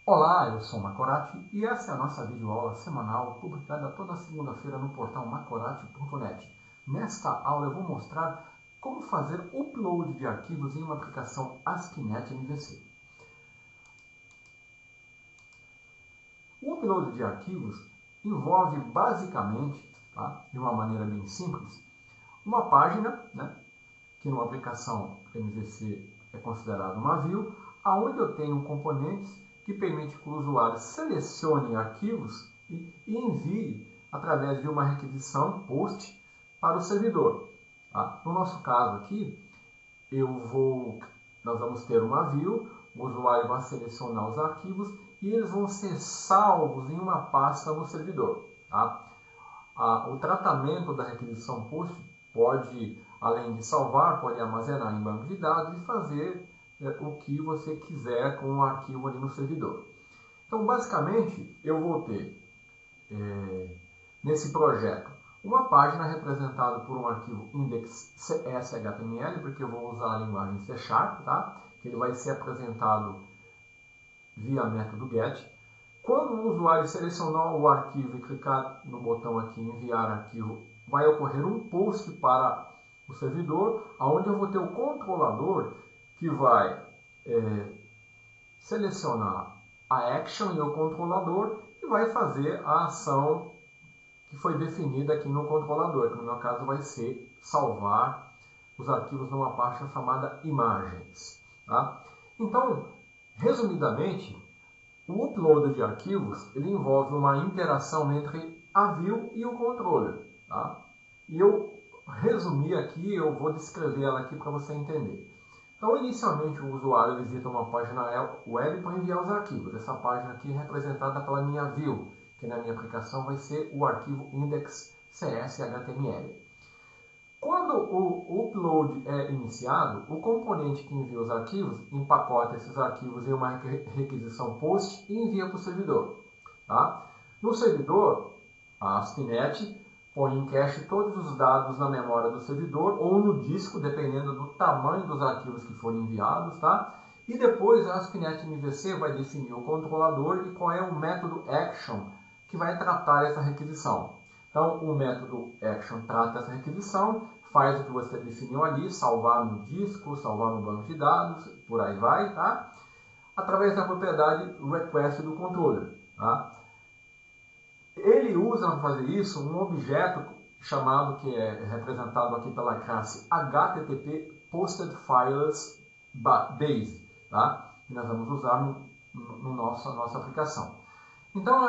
Olá, eu sou Macorati e essa é a nossa videoaula semanal publicada toda segunda-feira no portal macorati.net. Nesta aula eu vou mostrar como fazer upload de arquivos em uma aplicação ASP.NET MVC. O upload de arquivos envolve basicamente, de uma maneira bem simples, uma página, que numa aplicação MVC é considerada uma view, onde eu tenho componentes que permite que o usuário selecione arquivos e envie através de uma requisição POST para o servidor. No nosso caso aqui, nós vamos ter uma view, o usuário vai selecionar os arquivos e eles vão ser salvos em uma pasta no servidor. O tratamento da requisição POST pode, além de salvar, pode armazenar em banco de dados e fazer o que você quiser com o arquivo ali no servidor. Então, basicamente, eu vou ter, nesse projeto, uma página representada por um arquivo index.cs.html, porque eu vou usar a linguagem C#, que ele vai ser apresentado via método get. Quando o usuário selecionar o arquivo e clicar no botão aqui, enviar arquivo, vai ocorrer um post para o servidor, onde eu vou ter o controlador que vai selecionar a action e o controlador e vai fazer a ação que foi definida aqui no controlador, que no meu caso vai ser salvar os arquivos numa pasta chamada imagens. Então, resumidamente, o upload de arquivos ele envolve uma interação entre a view e o controller. E eu resumi aqui, eu vou descrever ela aqui para você entender. Então, inicialmente, o usuário visita uma página web para enviar os arquivos. Essa página aqui é representada pela minha view, que na minha aplicação vai ser o arquivo index.cs.html. Quando o upload é iniciado, o componente que envia os arquivos empacota esses arquivos em uma requisição POST e envia para o servidor. No servidor, a ASP.NET põe em cache todos os dados na memória do servidor ou no disco, dependendo do tamanho dos arquivos que forem enviados. E depois a ASP.NET MVC vai definir o controlador e qual é o método action que vai tratar essa requisição. Então, o método action trata essa requisição, faz o que você definiu ali, salvar no disco, salvar no banco de dados, por aí vai, através da propriedade request do controller. Ele usa para fazer isso um objeto chamado, que é representado aqui pela classe HTTP Posted Files Base, que nós vamos usar no nossa aplicação. Então,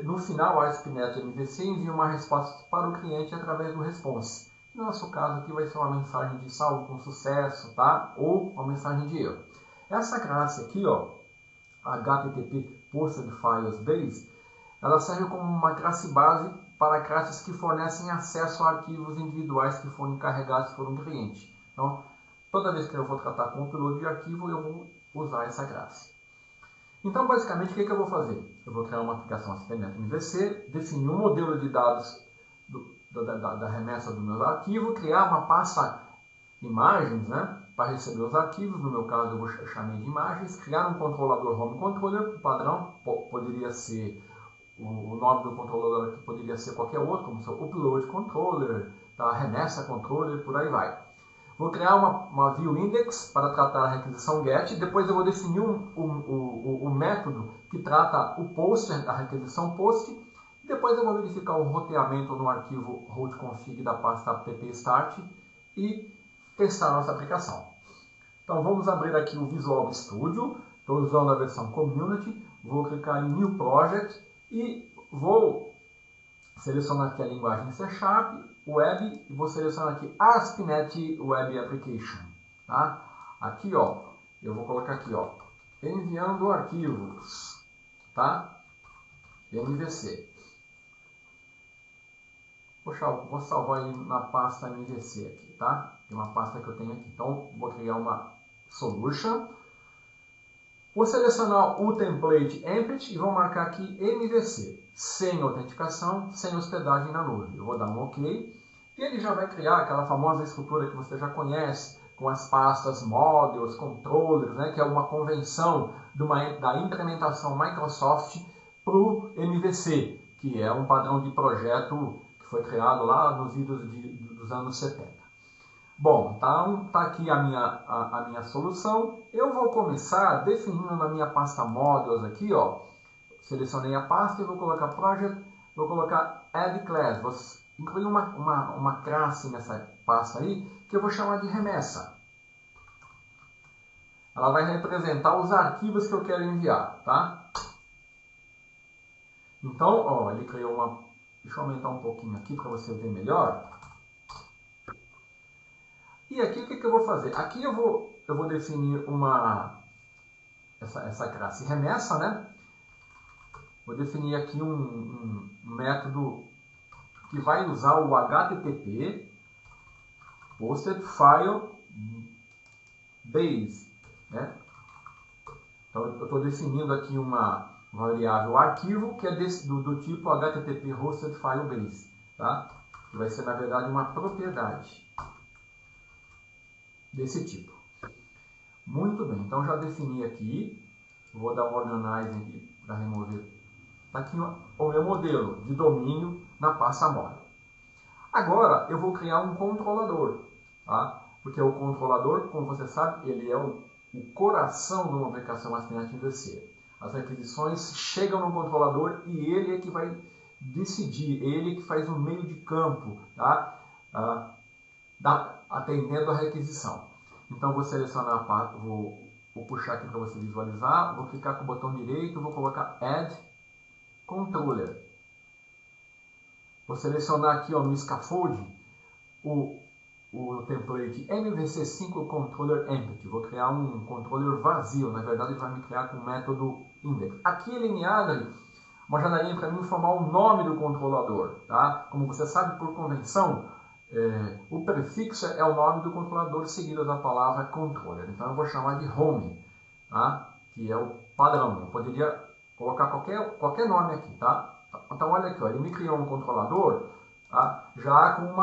no final, a ASP.NET MVC envia uma resposta para o cliente através do response. No nosso caso aqui vai ser uma mensagem de salvo com sucesso, ou uma mensagem de erro. Essa classe aqui, HTTP Posted Files Base, ela serve como uma classe base para classes que fornecem acesso a arquivos individuais que forem carregados por um cliente. Então, toda vez que eu vou tratar com o upload de arquivo, eu vou usar essa classe. Então, basicamente, o que eu vou fazer? Eu vou criar uma aplicação ASP.NET MVC, definir um modelo de dados da remessa dos meus arquivos, criar uma pasta imagens, para receber os arquivos. No meu caso, eu vou chamar de imagens, criar um controlador home controller, o padrão poderia ser o nome do controlador aqui, poderia ser qualquer outro, como seu upload controller, remessa controller, por aí vai. Vou criar uma view index para tratar a requisição get, depois eu vou definir o método que trata o post, a requisição post, e depois eu vou verificar o roteamento no arquivo root.config da pasta app-start e testar a nossa aplicação. Então vamos abrir aqui o Visual Studio, estou usando a versão Community, vou clicar em New Project e vou selecionar aqui a linguagem C#, Web, e vou selecionar aqui ASP.NET Web Application. Aqui, eu vou colocar aqui, enviando arquivos, MVC. Vou salvar aí na pasta MVC aqui, Tem uma pasta que eu tenho aqui. Então, vou criar uma solution. Vou selecionar o template empty e vou marcar aqui MVC, sem autenticação, sem hospedagem na nuvem. Eu vou dar um OK e ele já vai criar aquela famosa estrutura que você já conhece, com as pastas modules, controllers, né, que é uma convenção da implementação Microsoft para o MVC, que é um padrão de projeto que foi criado lá nos idos dos anos 70. Bom, então está aqui a minha solução. Eu vou começar definindo na minha pasta modules aqui, ó. Selecionei a pasta e vou colocar project, vou colocar add class, vou incluir uma classe nessa pasta aí, que eu vou chamar de remessa. Ela vai representar os arquivos que eu quero enviar, tá? Então, ó, ele criou uma... Deixa eu aumentar um pouquinho aqui para você ver melhor. E aqui o que eu vou fazer? Aqui eu vou definir essa classe remessa, né? Vou definir aqui um método que vai usar o HTTP Posted File Base, né? Então eu estou definindo aqui uma variável arquivo que é do tipo HTTP Hosted File Base, tá? Que vai ser na verdade uma propriedade desse tipo. Muito bem, então já defini aqui, vou dar um organize aqui para remover. Está aqui o meu modelo de domínio na pasta model. Agora eu vou criar um controlador, tá? Porque o controlador, como você sabe, ele é o coração de uma aplicação ASP.NET MVC. As requisições chegam no controlador e ele é que vai decidir, ele que faz o meio de campo, tá? Atendendo a requisição. Então vou selecionar a parte, vou puxar aqui para você visualizar, vou clicar com o botão direito, vou colocar Add Controller. Vou selecionar aqui, ó, no scaffold o template MVC5 Controller Empty. Vou criar um controller vazio, na verdade ele vai me criar com o método index. Aqui ele me abre uma janelinha para me informar o nome do controlador, tá? Como você sabe, por convenção, o prefixo é o nome do controlador seguido da palavra controller. Então eu vou chamar de home, tá? Que é o padrão. Eu poderia colocar qualquer nome aqui, tá? Então olha aqui, ó, ele me criou um controlador, tá? Já com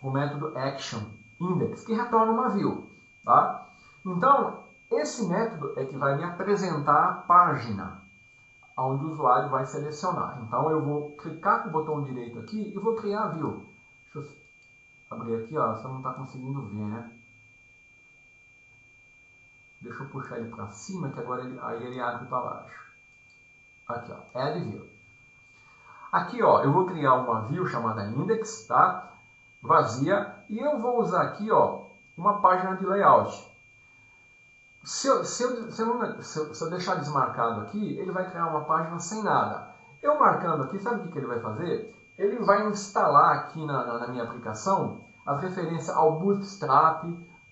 o método action index, que retorna uma view, tá? Então esse método é que vai me apresentar a página onde o usuário vai selecionar. Então eu vou clicar com o botão direito aqui e vou criar a view. Deixa eu abrir aqui, ó, você não está conseguindo ver, né? Deixa eu puxar ele para cima, que agora ele abre para baixo. Aqui, ó, Add View. Aqui, ó, eu vou criar uma view chamada Index, tá? Vazia, e eu vou usar aqui, ó, uma página de layout. Se eu deixar desmarcado aqui, ele vai criar uma página sem nada. Eu marcando aqui, sabe o que ele vai fazer? Ele vai instalar aqui na minha aplicação as referências ao Bootstrap,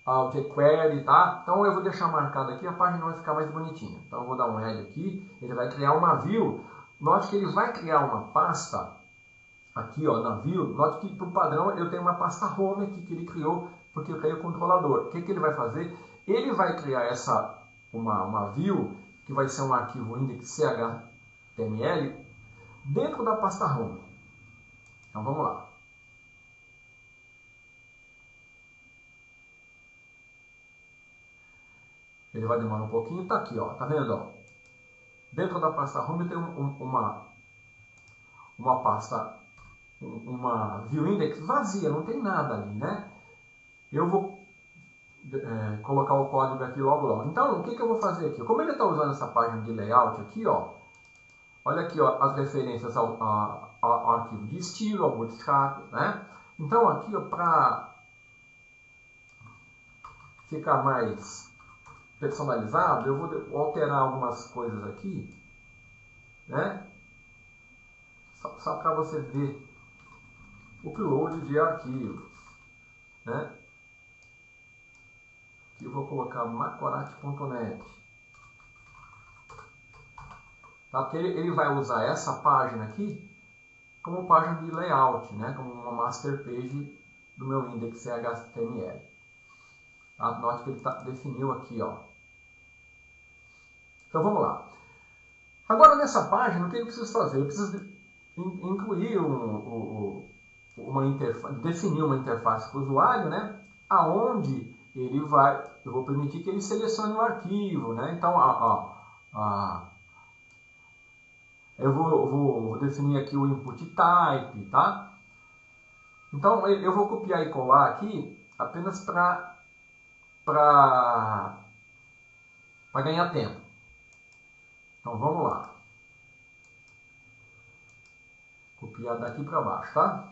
ao jQuery, tá? Então eu vou deixar marcado aqui, a página vai ficar mais bonitinha. Então eu vou dar um add aqui, ele vai criar uma view. Note que ele vai criar uma pasta aqui, ó, na view. Note que por padrão eu tenho uma pasta home aqui que ele criou, porque eu criei o controlador. O que ele vai fazer? Ele vai criar uma view, que vai ser um arquivo index.html, dentro da pasta home. Então vamos lá. Ele vai demorar um pouquinho, tá aqui, ó, tá vendo, ó? Dentro da pasta home tem uma pasta, uma view index vazia, não tem nada ali, né? Eu vou colocar o código aqui logo. Então, o que eu vou fazer aqui? Como ele está usando essa página de layout aqui, ó, olha aqui, ó, as referências ao arquivo de estilo, ao Bootstrap, né? Então, aqui, ó, para ficar mais personalizado, eu vou alterar algumas coisas aqui, né? Só para você ver o upload de arquivos, né? Aqui eu vou colocar macorate.net, tá? Porque ele vai usar essa página aqui como página de layout, né? Como uma master page do meu index.html. Tá? Note que ele definiu aqui, ó. Então vamos lá. Agora nessa página, o que eu preciso fazer? Eu preciso incluir o definir uma interface para o usuário, né? Aonde ele vai, eu vou permitir que ele selecione o arquivo, né? Então, eu vou definir aqui o input type, tá? Então, eu vou copiar e colar aqui apenas para ganhar tempo. Então, vamos lá. Copiar daqui para baixo, tá?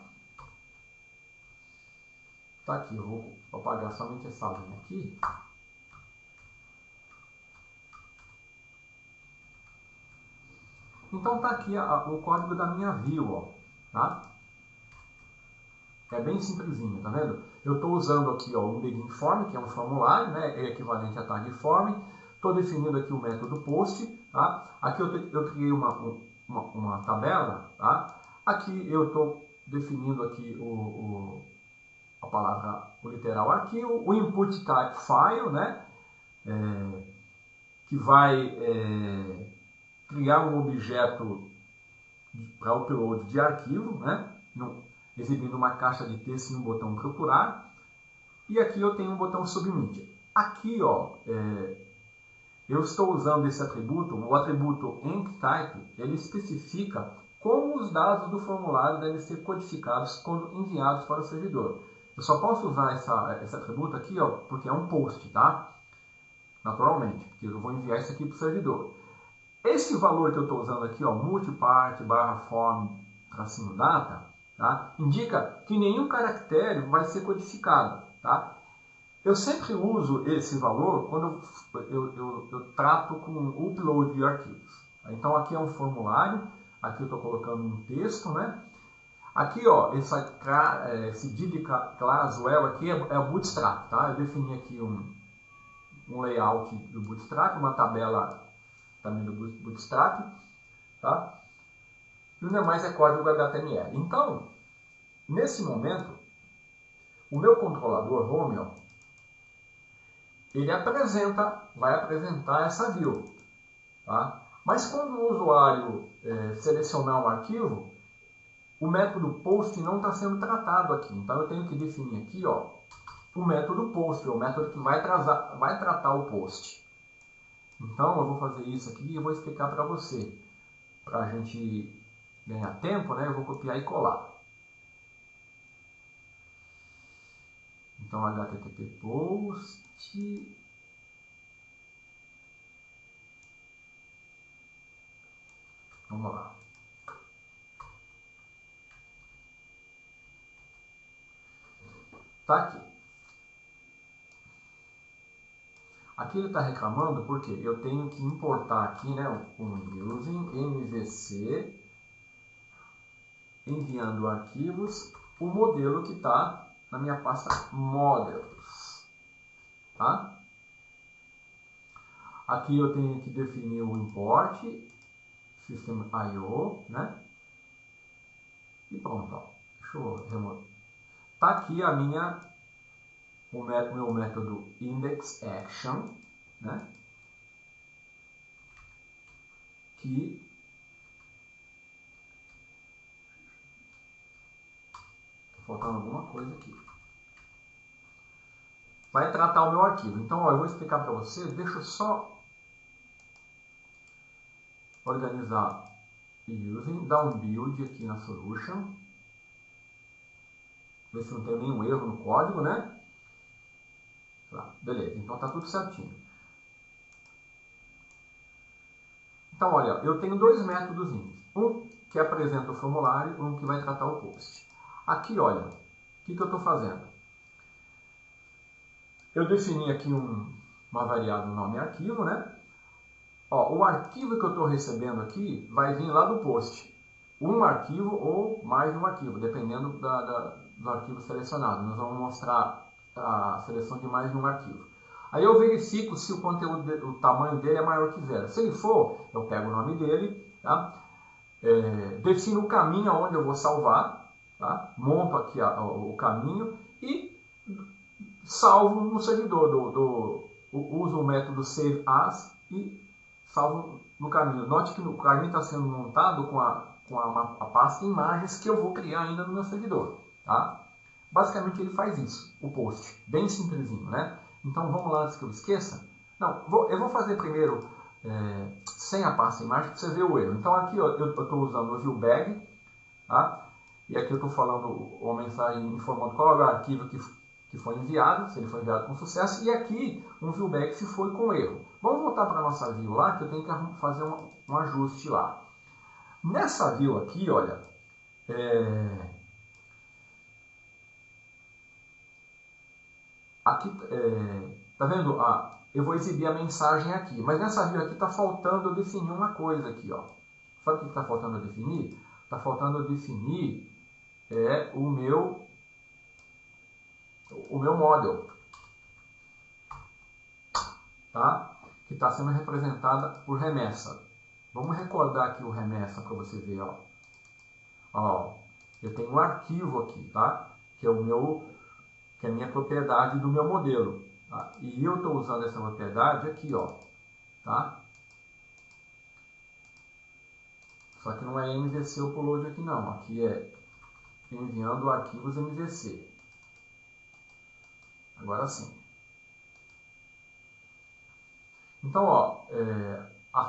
Tá aqui, eu vou apagar somente essa linha aqui. Então tá aqui o código da minha view, ó, tá? É bem simplesinho, tá vendo? Eu estou usando aqui ó, um begin form, que é um formulário, né? É equivalente a tag form. Estou definindo aqui o método post, tá? Aqui eu criei uma tabela, tá? Aqui eu estou definindo aqui a palavra, o literal arquivo, o input type file, né? Que vai criar um objeto para upload de arquivo, né? Exibindo uma caixa de texto e um botão procurar. E aqui eu tenho um botão submit. Aqui, ó, eu estou usando esse atributo, o atributo enctype, ele especifica como os dados do formulário devem ser codificados quando enviados para o servidor. Eu só posso usar esse atributo aqui, ó, porque é um post, tá? Naturalmente, porque eu vou enviar isso aqui para o servidor. Esse valor que eu estou usando aqui, ó, multipart /form -data, tá? Indica que nenhum caractere vai ser codificado, tá? Eu sempre uso esse valor quando eu trato com upload de arquivos. Então aqui é um formulário, aqui eu estou colocando um texto, né? Aqui, ó, esse did class well aqui é o Bootstrap, tá? Eu defini aqui um layout do Bootstrap, uma tabela também do Bootstrap, tá? E o demais é código HTML. Então, nesse momento, o meu controlador home, ó, ele vai apresentar essa view, tá? Mas quando o usuário selecionar um arquivo, o método post não está sendo tratado aqui. Então eu tenho que definir aqui, ó, o método post, o método que vai tratar o post. Então eu vou fazer isso aqui e eu vou explicar para você. Para a gente ganhar tempo, né? Eu vou copiar e colar. Então http post. Vamos lá. Tá aqui. Aqui ele está reclamando porque eu tenho que importar aqui, né, um using mvc, enviando arquivos, o modelo que está na minha pasta models, tá? Aqui eu tenho que definir o import, system.io, né? E pronto, ó. Deixa eu remover. Tá aqui o meu método indexAction, né? Que tá faltando alguma coisa aqui. Vai tratar o meu arquivo. Então, ó, eu vou explicar para você. Deixa eu só organizar using, dar um build aqui na solution. Ver se não tem nenhum erro no código, né? Tá, beleza, então tá tudo certinho. Então, olha, eu tenho dois métodos. Um que apresenta o formulário e um que vai tratar o post. Aqui, olha, o que eu estou fazendo? Eu defini aqui uma variável nome arquivo, né? Ó, o arquivo que eu estou recebendo aqui vai vir lá do post. Um arquivo ou mais de um arquivo, dependendo do arquivo selecionado. Nós vamos mostrar a seleção de mais de um arquivo. Aí eu verifico se o conteúdo, o tamanho dele é maior que 0. Se ele for, eu pego o nome dele, tá? Defino o caminho aonde eu vou salvar, tá? Monto aqui o caminho e salvo no servidor. Uso o método save as e salvo no caminho. Note que o caminho está sendo montado com a pasta imagens que eu vou criar ainda no meu servidor. Tá? Basicamente ele faz isso, o post, bem simplesinho, né? Então vamos lá antes que eu esqueça. Não, eu vou fazer primeiro sem a pasta imagem para você ver o erro. Então aqui ó, eu estou usando o viewBag, tá? E aqui eu estou falando uma mensagem informando qual é o arquivo que foi enviado, se ele foi enviado com sucesso, e aqui um viewBag se foi com erro. Vamos voltar para a nossa view lá, que eu tenho que fazer um ajuste lá. Nessa view aqui, olha, aqui, tá vendo? Eu vou exibir a mensagem aqui, mas nessa view aqui está faltando eu definir uma coisa aqui, ó. Sabe o que está faltando eu definir? Está faltando eu definir o meu model, tá? Que está sendo representada por remessa. Vamos recordar aqui o remessa para você ver, ó. Ó, eu tenho um arquivo aqui, tá? Que é a minha propriedade do meu modelo, tá? E eu estou usando essa propriedade aqui, ó, tá? Só que não é MVC upload aqui não, aqui é enviando arquivos MVC. Agora sim. Então, ó,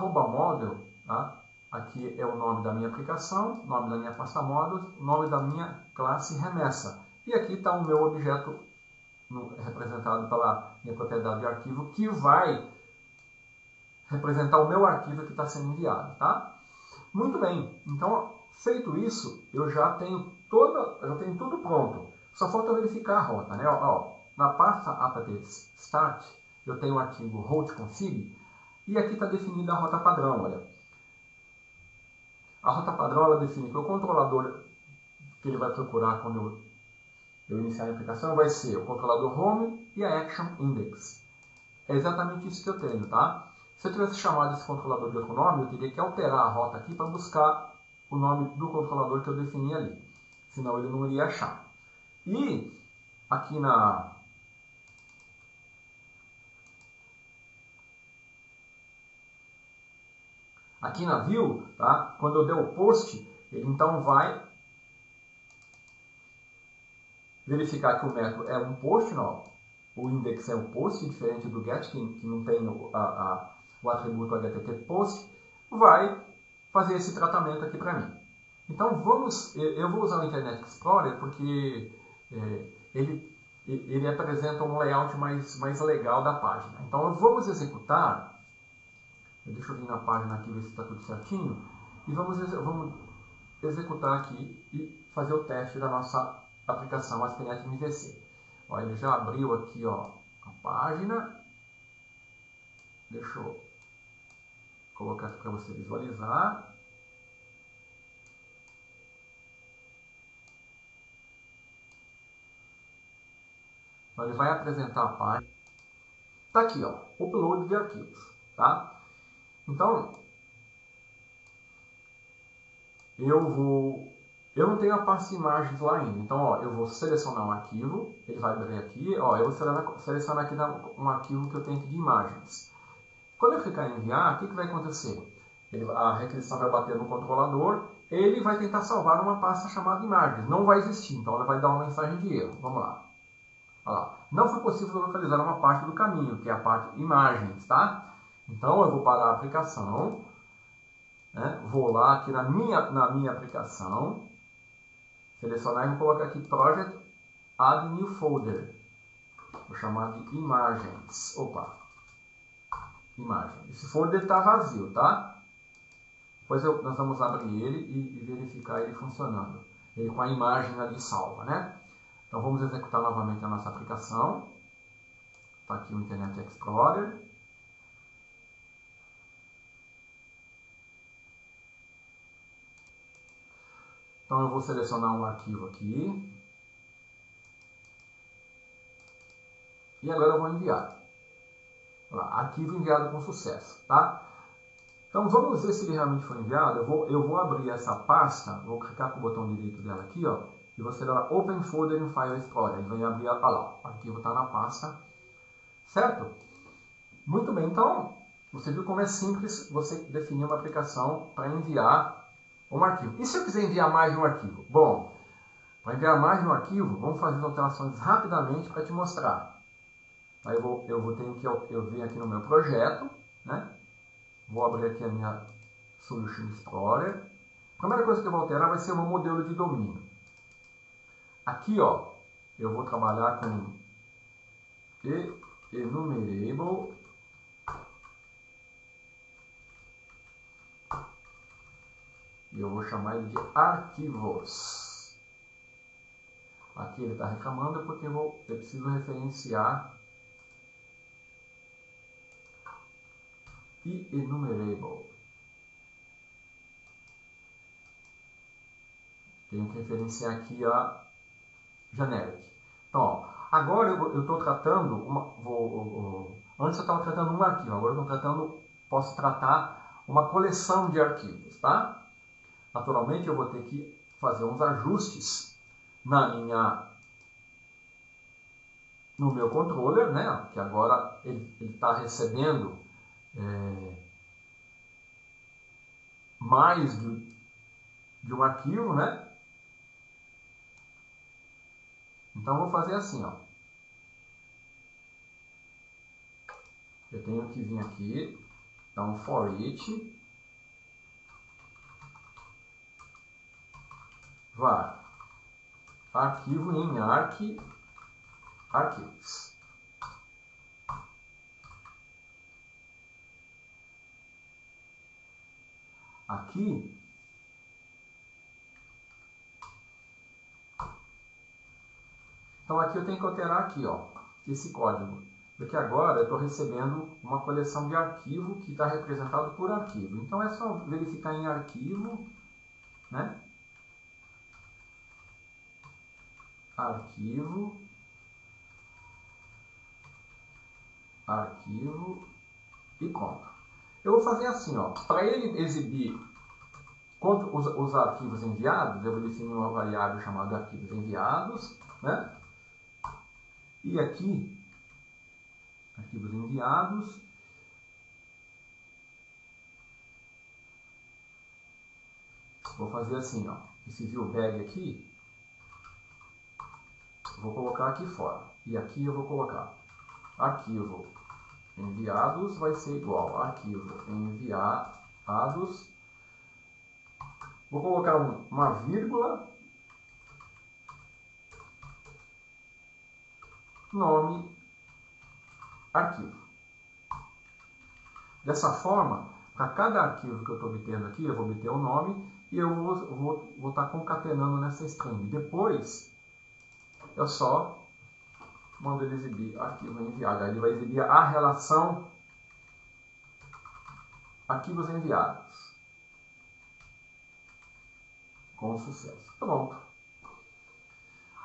@model, tá? Aqui é o nome da minha aplicação, nome da minha pasta models, nome da minha classe remessa. E aqui está o meu objeto representado pela minha propriedade de arquivo, que vai representar o meu arquivo que está sendo enviado, tá? Muito bem, então, feito isso, eu já tenho tudo pronto. Só falta verificar a rota, né? Ó, na pasta apt-start, eu tenho o arquivo route-config, e aqui está definida a rota padrão, olha. A rota padrão, ela define que o controlador que ele vai procurar quando eu iniciar a aplicação vai ser o controlador home e a action index. É exatamente isso que eu tenho, tá? Se eu tivesse chamado esse controlador de outro nome, eu teria que alterar a rota aqui para buscar o nome do controlador que eu defini ali. Senão ele não iria achar. E aqui na view, tá? Quando eu der o post, ele então vai verificar que o método é um post, não. O index é um post, diferente do get, que não tem o atributo http post, vai fazer esse tratamento aqui para mim. Então eu vou usar o Internet Explorer porque ele apresenta um layout mais legal da página. Então vamos executar, deixa eu vir na página aqui ver se está tudo certinho, e vamos executar aqui e fazer o teste da nossa aplicação ASP.NET MVC. Ó, ele já abriu aqui, ó, a página. Deixa eu colocar aqui para você visualizar. Então, ele vai apresentar a página. Tá aqui, ó, upload de arquivos, tá? Então, eu não tenho a pasta de imagens lá ainda. Então, ó, eu vou selecionar um arquivo, ele vai abrir aqui, ó, eu vou selecionar aqui um arquivo que eu tenho aqui de imagens. Quando eu clicar em enviar, o que vai acontecer? A requisição vai bater no controlador, ele vai tentar salvar uma pasta chamada imagens. Não vai existir, então ela vai dar uma mensagem de erro. Vamos lá. Olha lá. Não foi possível localizar uma parte do caminho, que é a parte imagens, tá? Então eu vou parar a aplicação, né? Vou lá aqui na minha aplicação, selecionar e vou colocar aqui Project Add New Folder. Vou chamar de imagens. Opa! Imagem. Esse folder está vazio, tá? Depois nós vamos abrir ele e verificar ele funcionando. Ele com a imagem ali salva, né? Então vamos executar novamente a nossa aplicação. Está aqui o Internet Explorer. Então eu vou selecionar um arquivo aqui. E agora eu vou enviar. Arquivo enviado com sucesso, tá? Então vamos ver se ele realmente foi enviado. Eu vou abrir essa pasta, vou clicar com o botão direito dela aqui, ó, e vou acelerar Open Folder in File Explorer. Ele vai abrir, olha lá, o arquivo está na pasta, certo? Muito bem, então você viu como é simples você definir uma aplicação para enviar um arquivo. E se eu quiser enviar mais de um arquivo? Bom, Para enviar mais de um arquivo, vamos fazer as alterações rapidamente para te mostrar. Aí eu venho aqui no meu projeto, né? Vou abrir aqui a minha Solution Explorer. A primeira coisa que eu vou alterar vai ser o meu modelo de domínio. Aqui, ó, eu vou trabalhar com enumerable e eu vou chamar ele de arquivos. Aqui ele está reclamando porque eu preciso referenciar enumerable. Tenho que referenciar aqui a generic. Então, ó, agora eu estou tratando, antes eu estava tratando um arquivo, agora eu estou tratando, posso tratar uma coleção de arquivos, tá? Naturalmente eu vou ter que fazer uns ajustes no meu controller, né? Que agora ele está recebendo mais de um arquivo, né? Então, eu vou fazer assim, ó. Eu tenho que vir aqui, dar um for each, var, arquivo em arquivos. Aqui, então aqui eu tenho que alterar aqui, ó, esse código. Porque agora eu estou recebendo uma coleção de arquivo que está representado por arquivo. Então é só verificar em arquivo, né? Arquivo e conta. Eu vou fazer assim, ó, para ele exibir os arquivos enviados, eu vou definir uma variável chamada arquivos enviados, né? E aqui, arquivos enviados, vou fazer assim, ó, esse viewBag aqui, vou colocar aqui fora. E aqui eu vou colocar arquivo enviados vai ser igual a arquivo enviados. Vou colocar uma vírgula, nome, arquivo. Dessa forma, para cada arquivo que eu estou obtendo aqui, eu vou obter o nome e eu vou estar concatenando nessa string. Depois, eu só mando ele exibir arquivo enviado. Aí ele vai exibir a relação arquivos enviados. Com sucesso. Pronto.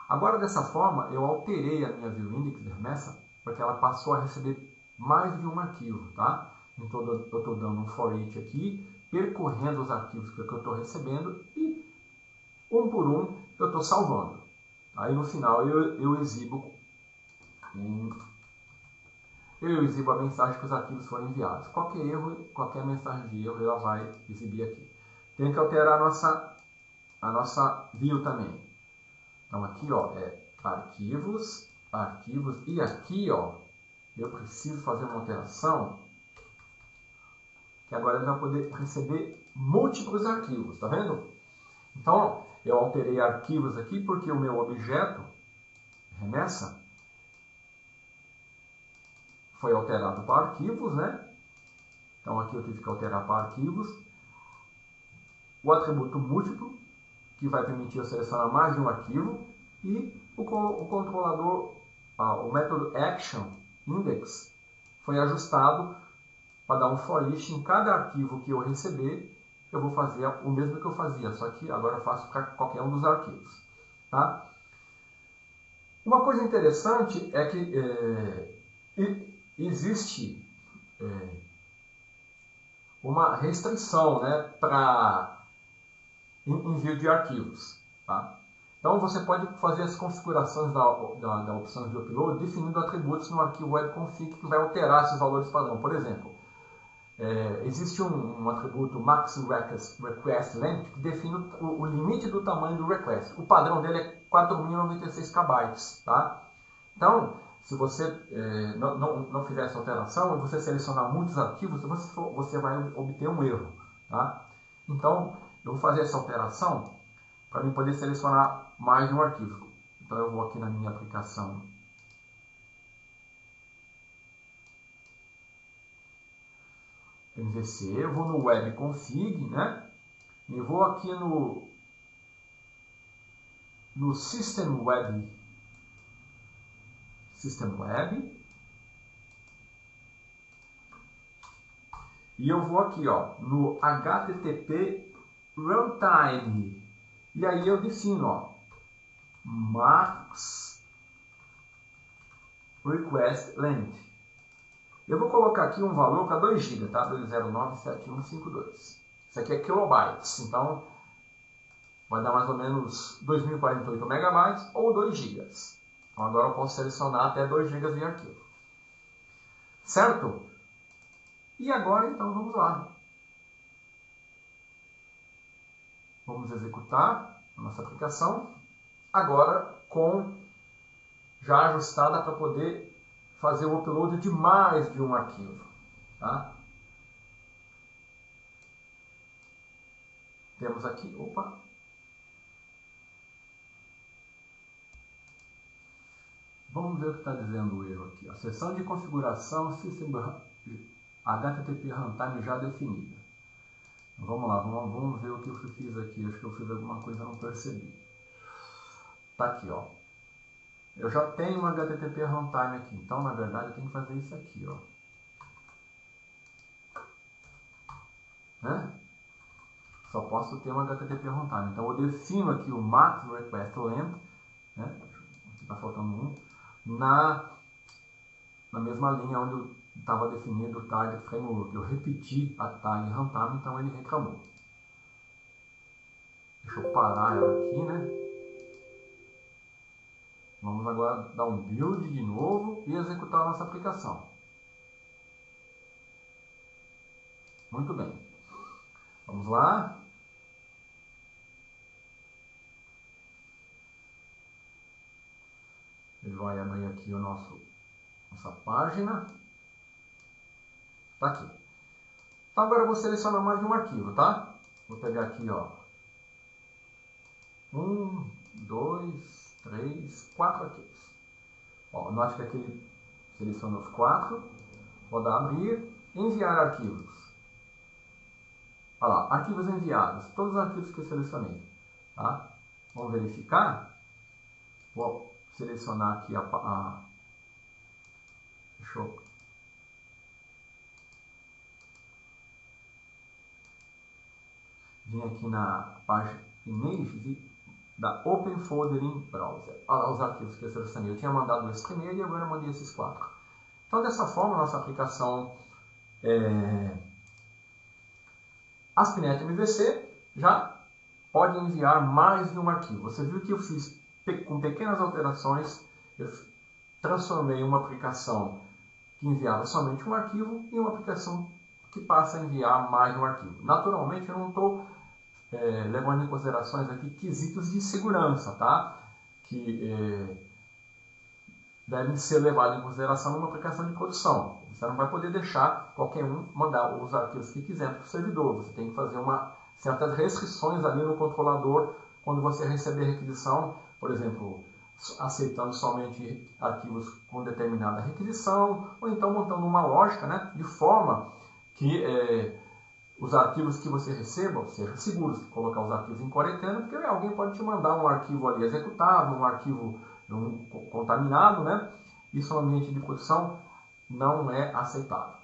Agora, dessa forma, eu alterei a minha viewIndex porque ela passou a receber mais de um arquivo, tá? Então, eu estou dando um for each aqui, percorrendo os arquivos que eu estou recebendo e, um por um, eu estou salvando. Aí, no final, eu exibo a mensagem que os arquivos foram enviados. Qualquer erro, qualquer mensagem de erro, ela vai exibir aqui. Tem que alterar a nossa view também. Então, aqui, ó, é arquivos, e aqui, ó, eu preciso fazer uma alteração que agora ele vai poder receber múltiplos arquivos, tá vendo? Então, eu alterei arquivos aqui porque o meu objeto, remessa, foi alterado para arquivos, né? Então, aqui eu tive que alterar para arquivos. O atributo múltiplo, que vai permitir eu selecionar mais de um arquivo, e o controlador, o método actionIndex, foi ajustado para dar um for each em cada arquivo que eu receber. Eu vou fazer o mesmo que eu fazia, só que agora eu faço para qualquer um dos arquivos. Tá? Uma coisa interessante é que existe uma restrição, né, para envio de arquivos. Tá? Então, você pode fazer as configurações da opção de upload definindo atributos no arquivo webconfig que vai alterar esses valores padrão. Por exemplo, existe um atributo max request length que define o limite do tamanho do request. O padrão dele é 4.096 KB, tá? Então, se você não fizer essa alteração e você selecionar muitos arquivos, você vai obter um erro, tá? Então, eu vou fazer essa alteração para mim poder selecionar mais de um arquivo. Então, eu vou aqui na minha aplicação MVC, eu vou no Web Config, né? E vou aqui no System Web. E eu vou aqui, ó, no HTTP Runtime. E aí eu defino, ó, Max Request Length. Eu vou colocar aqui um valor para 2 GB, tá? 2097152. Isso aqui é kilobytes, então vai dar mais ou menos 2048 megabytes ou 2 GB. Então agora eu posso selecionar até 2 GB de arquivo. Certo? E agora então vamos lá. Vamos executar a nossa aplicação. Agora já ajustada para poder fazer o upload de mais de um arquivo. Tá? Temos aqui, vamos ver o que está dizendo o erro aqui. A seção de configuração System HTTP Runtime já definida. Vamos lá, vamos ver o que eu fiz aqui. Acho que eu fiz alguma coisa e não percebi. Tá aqui, ó. Eu já tenho um HTTP Runtime aqui, então na verdade eu tenho que fazer isso aqui, ó. Né? Só posso ter um HTTP Runtime. Então eu defino aqui o Max Request Length, né? Aqui está faltando na mesma linha onde estava definido o Target Framework. Eu repeti a tag Runtime, então ele reclamou. Deixa eu parar ela aqui, né? Vamos agora dar um build de novo e executar a nossa aplicação. Muito bem. Vamos lá. Ele vai abrir aqui nossa página. Tá aqui. Então agora eu vou selecionar mais de um arquivo, tá? Vou pegar aqui, ó. 1, 2, 3, 4 arquivos. Ó, note que aqui ele seleciona os 4. Vou dar abrir, enviar arquivos. Olha lá, arquivos enviados. Todos os arquivos que eu selecionei. Tá? Vamos verificar. Vou selecionar aqui deixa eu... Vim aqui na página Images da Open Folder in Browser. Olha lá os arquivos que eu selecionei. Eu tinha mandado esse primeiro e agora eu mandei esses 4. Então, dessa forma, a nossa aplicação ASP.NET MVC já pode enviar mais de um arquivo. Você viu que eu fiz com pequenas alterações, eu transformei uma aplicação que enviava somente um arquivo em uma aplicação que passa a enviar mais de um arquivo. Naturalmente, eu não estou levando em considerações aqui quesitos de segurança, tá? Que devem ser levados em consideração numa aplicação de produção. Você não vai poder deixar qualquer um mandar os arquivos que quiser para o servidor. Você tem que fazer certas restrições ali no controlador quando você receber requisição, por exemplo, aceitando somente arquivos com determinada requisição, ou então montando uma lógica, né, de forma que os arquivos que você receba sejam seguros. Colocar os arquivos em quarentena, porque alguém pode te mandar um arquivo ali executável, um arquivo contaminado, né? Isso no ambiente de produção não é aceitável.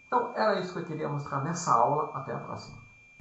Então, era isso que eu queria mostrar nessa aula. Até a próxima.